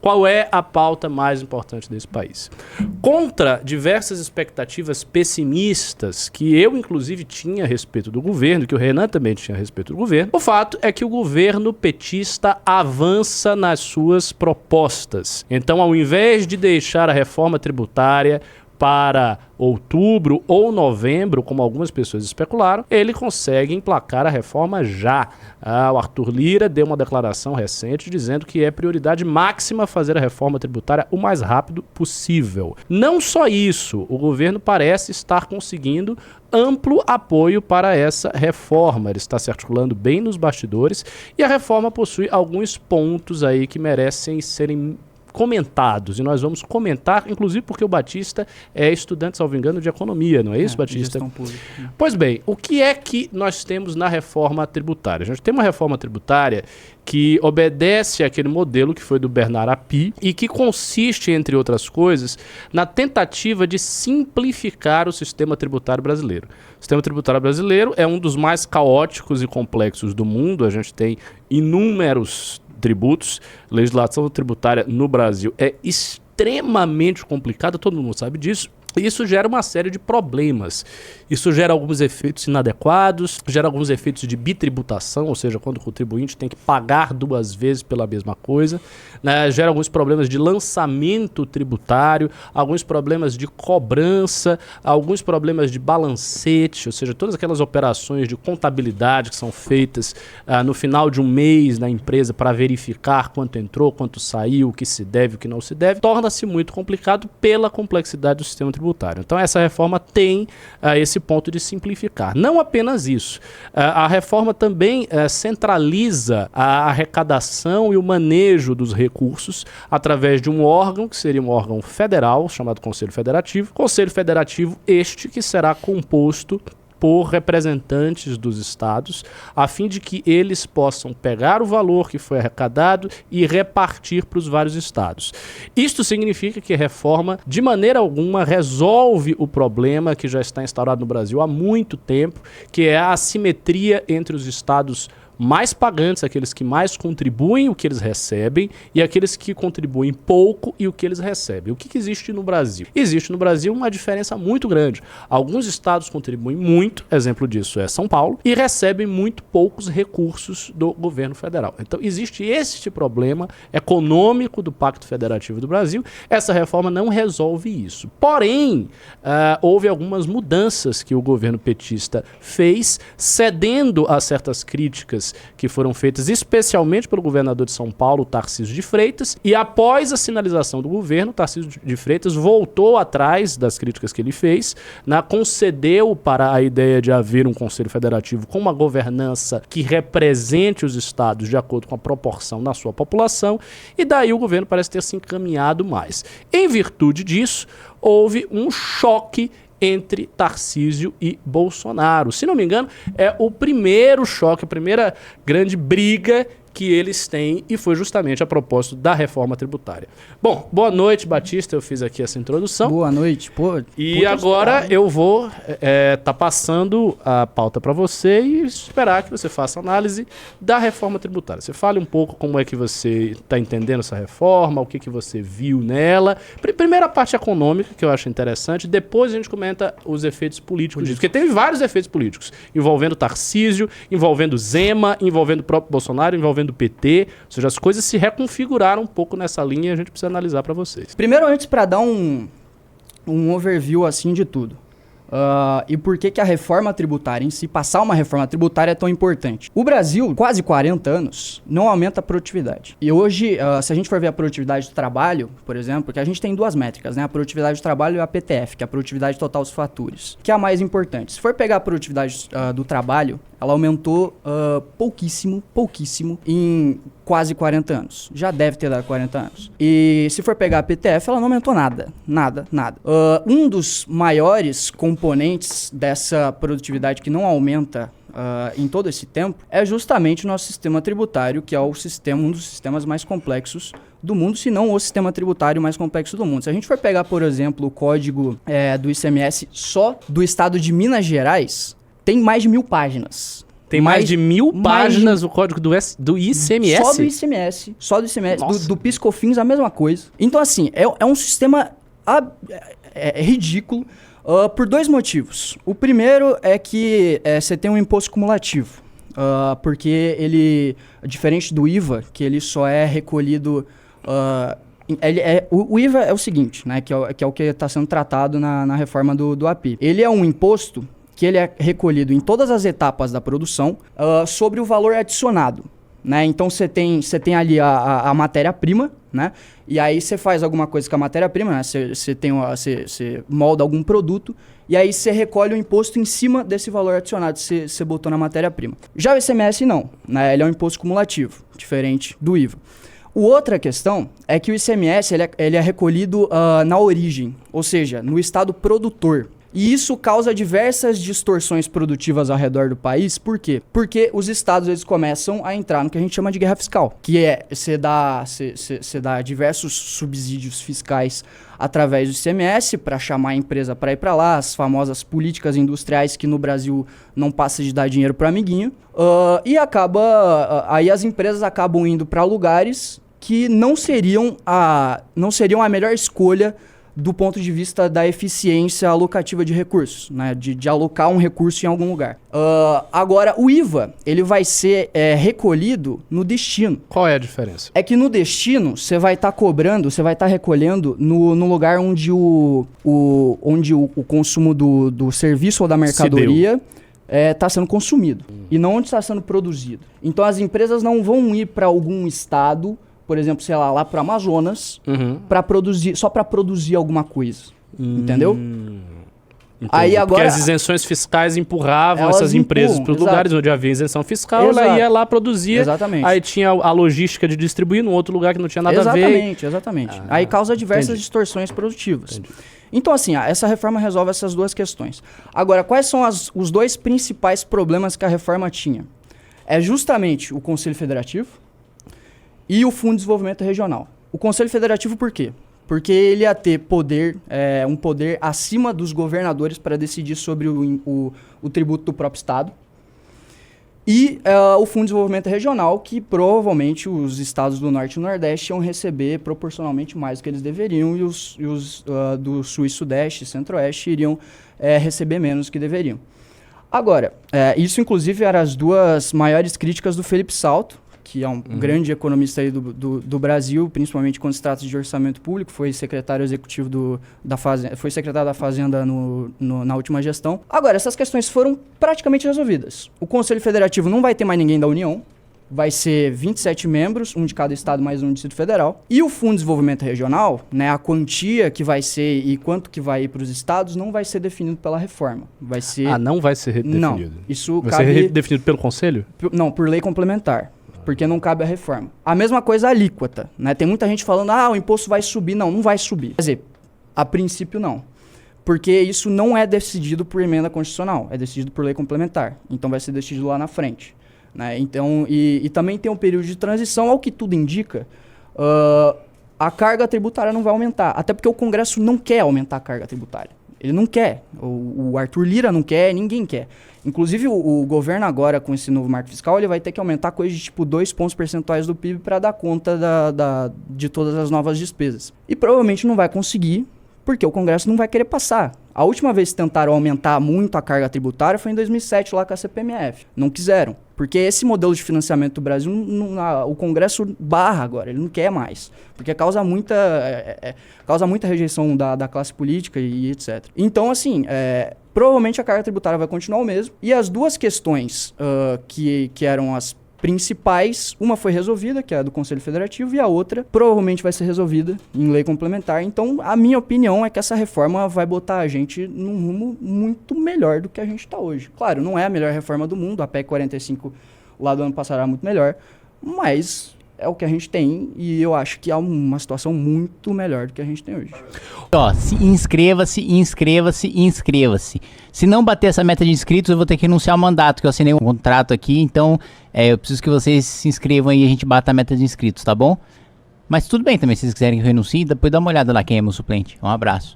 Qual é a pauta mais importante desse país? Contra diversas expectativas pessimistas que eu, inclusive, tinha a respeito do governo, que o Renan também tinha a respeito do governo, o fato é que o governo petista avança nas suas propostas. Então, ao invés de deixar a reforma tributária para outubro ou novembro, como algumas pessoas especularam, ele consegue emplacar a reforma já. O Arthur Lira deu uma declaração recente dizendo que é prioridade máxima fazer a reforma tributária o mais rápido possível. Não só isso, o governo parece estar conseguindo amplo apoio para essa reforma. Ele está se articulando bem nos bastidores e a reforma possui alguns pontos aí que merecem serem comentados, e nós vamos comentar, inclusive porque o Batista é estudante, salvo engano, de economia, não é isso, Batista? Gestão pública. Pois bem, o que é que nós temos na reforma tributária? A gente tem uma reforma tributária que obedece àquele modelo que foi do Bernard Api e que consiste, entre outras coisas, na tentativa de simplificar o sistema tributário brasileiro. O sistema tributário brasileiro é um dos mais caóticos e complexos do mundo. A gente tem inúmeros tributos. Legislação tributária no Brasil é extremamente complicada, todo mundo sabe disso. E isso gera uma série de problemas. Isso gera alguns efeitos inadequados, gera alguns efeitos de bitributação, ou seja, quando o contribuinte tem que pagar duas vezes pela mesma coisa, né? Gera alguns problemas de lançamento tributário, alguns problemas de cobrança, alguns problemas de balancete, ou seja, todas aquelas operações de contabilidade que são feitas no final de um mês na empresa para verificar quanto entrou, quanto saiu, o que se deve, o que não se deve, torna-se muito complicado pela complexidade do sistema tributário. Então essa reforma tem esse ponto de simplificar. Não apenas isso, a reforma também centraliza a arrecadação e o manejo dos recursos através de um órgão, que seria um órgão federal, chamado Conselho Federativo. Conselho Federativo este que será composto por representantes dos estados, a fim de que eles possam pegar o valor que foi arrecadado e repartir para os vários estados. Isto significa que a reforma, de maneira alguma, resolve o problema que já está instaurado no Brasil há muito tempo, que é a assimetria entre os estados mais pagantes, aqueles que mais contribuem o que eles recebem, e aqueles que contribuem pouco e o que eles recebem. O que existe no Brasil? Existe no Brasil uma diferença muito grande. Alguns estados contribuem muito, exemplo disso é São Paulo, e recebem muito poucos recursos do governo federal. Então existe este problema econômico do Pacto Federativo do Brasil. Essa reforma não resolve isso. Porém, houve algumas mudanças que o governo petista fez, cedendo a certas críticas que foram feitas especialmente pelo governador de São Paulo, Tarcísio de Freitas, e após a sinalização do governo, Tarcísio de Freitas voltou atrás das críticas que ele fez, concedeu para a ideia de haver um Conselho Federativo com uma governança que represente os estados de acordo com a proporção na sua população, e daí o governo parece ter se encaminhado mais. Em virtude disso, houve um choque entre Tarcísio e Bolsonaro. Se não me engano, é o primeiro choque, a primeira grande briga que eles têm, e foi justamente a propósito da reforma tributária. Bom, boa noite, Batista, eu fiz aqui essa introdução. Boa noite. E agora eu vou tá passando a pauta para você e esperar que você faça análise da reforma tributária. Você fale um pouco como é que você está entendendo essa reforma, o que que você viu nela. Primeiro a parte econômica, que eu acho interessante, depois a gente comenta os efeitos políticos disso, porque teve vários efeitos políticos, envolvendo Tarcísio, envolvendo Zema, envolvendo o próprio Bolsonaro, envolvendo do PT, ou seja, as coisas se reconfiguraram um pouco nessa linha e a gente precisa analisar para vocês. Primeiro, antes, para dar um overview assim de tudo. E por que a reforma tributária em si, passar uma reforma tributária é tão importante? O Brasil, quase 40 anos, não aumenta a produtividade. E hoje, se a gente for ver a produtividade do trabalho, por exemplo, porque a gente tem duas métricas, né? A produtividade do trabalho e a PTF, que é a produtividade total dos fatores, que é a mais importante. Se for pegar a produtividade do trabalho, ela aumentou pouquíssimo em quase 40 anos. Já deve ter dado 40 anos. E se for pegar a PTF, ela não aumentou nada. Um dos maiores componentes dessa produtividade que não aumenta em todo esse tempo é justamente o nosso sistema tributário, que é um dos sistemas mais complexos do mundo, se não o sistema tributário mais complexo do mundo. Se a gente for pegar, por exemplo, o código do ICMS só do estado de Minas Gerais, tem mais de 1000 páginas. Tem mais de 1000 páginas o código do ICMS? Só do ICMS. Só do ICMS. Nossa. Do PiscoFins, a mesma coisa. Então, assim, é um sistema ridículo por dois motivos. O primeiro é que você tem um imposto cumulativo. Porque ele, diferente do IVA, que ele só é recolhido... o IVA é o seguinte, né, que é o que está sendo tratado na reforma do API. Ele é um imposto que ele é recolhido em todas as etapas da produção sobre o valor adicionado. Né? Então você tem ali a matéria-prima, né? E aí você faz alguma coisa com a matéria-prima, né? Você molda algum produto e aí você recolhe o imposto em cima desse valor adicionado que você botou na matéria-prima. Já o ICMS não, né? Ele é um imposto cumulativo, diferente do IVA. Outra questão é que o ICMS ele é recolhido na origem, ou seja, no estado produtor. E isso causa diversas distorções produtivas ao redor do país. Por quê? Porque os estados eles começam a entrar no que a gente chama de guerra fiscal, que é você dá diversos subsídios fiscais através do ICMS para chamar a empresa para ir para lá, as famosas políticas industriais que no Brasil não passa de dar dinheiro para amiguinho, aí as empresas acabam indo para lugares que não seriam a melhor escolha do ponto de vista da eficiência alocativa de recursos, né? De alocar um recurso em algum lugar. Agora, o IVA, ele vai ser recolhido no destino. Qual é a diferença? É que no destino, você vai estar cobrando, você vai estar recolhendo no lugar onde o consumo do serviço ou da mercadoria está sendo consumido. E não onde está sendo produzido. Então, as empresas não vão ir para algum estado, por exemplo, sei lá para o Amazonas, só para produzir alguma coisa. Entendeu? Aí agora, porque as isenções fiscais empurravam essas empresas para os lugares onde havia isenção fiscal, ela ia lá produzir. Exatamente. Aí tinha a logística de distribuir num outro lugar que não tinha nada a ver. Exatamente. Aí causa diversas distorções produtivas. Entendi. Então, assim, essa reforma resolve essas duas questões. Agora, quais são os dois principais problemas que a reforma tinha? É justamente o Conselho Federativo e o Fundo de Desenvolvimento Regional. O Conselho Federativo por quê? Porque ele ia ter um poder acima dos governadores para decidir sobre o tributo do próprio Estado. E o Fundo de Desenvolvimento Regional, que provavelmente os estados do Norte e Nordeste iam receber proporcionalmente mais do que eles deveriam, e os do Sul e Sudeste e Centro-Oeste iriam receber menos do que deveriam. Agora, isso inclusive eram as duas maiores críticas do Felipe Salto, que é um grande economista aí do Brasil, principalmente quando se trata de orçamento público, foi secretário executivo foi secretário da Fazenda na última gestão. Agora, essas questões foram praticamente resolvidas. O Conselho Federativo não vai ter mais ninguém da União, vai ser 27 membros, um de cada estado mais um do Distrito Federal. E o Fundo de Desenvolvimento Regional, né, a quantia que vai ser e quanto que vai ir para os estados não vai ser definido pela reforma. Vai ser... não vai ser definido? Não, isso vai ser definido pelo Conselho? Não, por lei complementar. Porque não cabe a reforma. A mesma coisa a alíquota, né? Tem muita gente falando, o imposto vai subir. Não vai subir. Quer dizer, a princípio não. Porque isso não é decidido por emenda constitucional, é decidido por lei complementar. Então vai ser decidido lá na frente. Né? Então, e também tem um período de transição, ao que tudo indica, a carga tributária não vai aumentar. Até porque o Congresso não quer aumentar a carga tributária. Ele não quer. O Arthur Lira não quer, ninguém quer. Inclusive, o governo agora, com esse novo marco fiscal, ele vai ter que aumentar coisa de tipo 2 pontos percentuais do PIB para dar conta de todas as novas despesas. E provavelmente não vai conseguir, porque o Congresso não vai querer passar. A última vez que tentaram aumentar muito a carga tributária foi em 2007, lá com a CPMF. Não quiseram. Porque esse modelo de financiamento do Brasil, o Congresso barra agora, ele não quer mais. Porque causa muita rejeição da classe política e etc. Então, assim, provavelmente a carga tributária vai continuar o mesmo. E as duas questões que eram as principais, uma foi resolvida, que é a do Conselho Federativo, e a outra provavelmente vai ser resolvida em lei complementar. Então, a minha opinião é que essa reforma vai botar a gente num rumo muito melhor do que a gente está hoje. Claro, não é a melhor reforma do mundo, a PEC 45 lá do ano passado era muito melhor, mas é o que a gente tem e eu acho que é uma situação muito melhor do que a gente tem hoje. Inscreva-se. Se não bater essa meta de inscritos, eu vou ter que renunciar ao mandato, que eu assinei um contrato aqui, então eu preciso que vocês se inscrevam aí e a gente bata a meta de inscritos, tá bom? Mas tudo bem também, se vocês quiserem que eu renuncie, depois dá uma olhada lá quem é meu suplente. Um abraço.